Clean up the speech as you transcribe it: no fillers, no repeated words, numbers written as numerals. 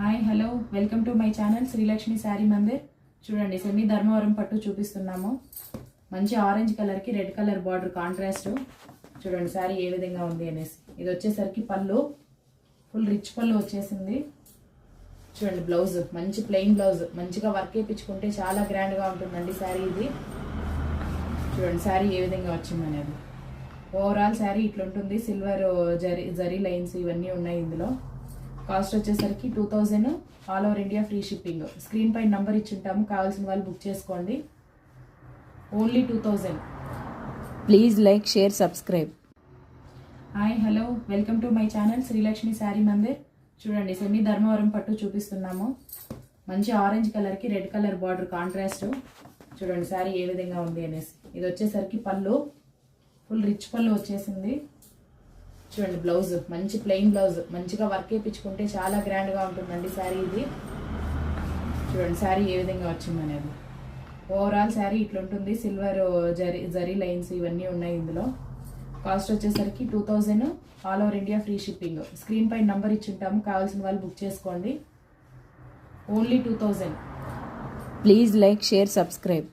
Hi hello welcome to my channel Srilakshmi Saree Mandir. చూడండి, semi Dharmavaram పట్టు చూపిస్తున్నాము. మంచి ఆరెంజ్ కలర్కి రెడ్ కలర్ బార్డర్ కాంట్రాస్ట్. చూడండి శారీ ఏ విధంగా ఉంది అనేసి. ఇది వచ్చేసరికి పళ్ళు, ఫుల్ రిచ్ పళ్ళు వచ్చేసింది. చూడండి బ్లౌజ్ మంచి ప్లెయిన్ బ్లౌజ్, మంచిగా వర్క్ వేయించుకుంటే చాలా గ్రాండ్గా ఉంటుందండి శారీ ఇది. చూడండి శారీ ఏ విధంగా వచ్చింది అనేది. ఓవరాల్ శారీ ఇట్లా ఉంటుంది. సిల్వర్ జరీ లైన్స్ ఇవన్నీ ఉన్నాయి ఇందులో. కాస్ట్ వచ్చేసరికి 2000, all over India free shipping. Screen పై నంబర్ ఇచ్చింటాము, కావాల్సిన వాళ్ళు బుక్ చేసుకోండి. Only 2000. Please like, share, subscribe. Hi hello welcome to my channel Srilakshmi Saree Mandir. చూడండి, సెమీ ధర్మవరం పట్టు చూపిస్తున్నాము. మంచి ఆరెంజ్ కలర్కి రెడ్ కలర్ బార్డర్ కాంట్రాస్ట్. చూడండి శారీ ఏ విధంగా ఉంది అనేసి. ఇది వచ్చేసరికి పళ్ళు, ఫుల్ రిచ్ పళ్ళు వచ్చేసింది. చూడండి బ్లౌజ్ మంచి ప్లెయిన్ బ్లౌజ్, మంచిగా వర్క్ వేయించుకుంటే చాలా గ్రాండ్గా ఉంటుందండి శారీ ఇది. చూడండి శారీ ఏ విధంగా వచ్చింది అనేది. ఓవరాల్ శారీ ఇట్లా ఉంటుంది. సిల్వర్ జరీ లైన్స్ ఇవన్నీ ఉన్నాయి ఇందులో. కాస్ట్ వచ్చేసరికి 2000, all over India free shipping. Screen పై నంబర్ ఇచ్చింటాము, కావాల్సిన వాళ్ళు బుక్ చేసుకోండి. Only 2000. Please like, share, subscribe.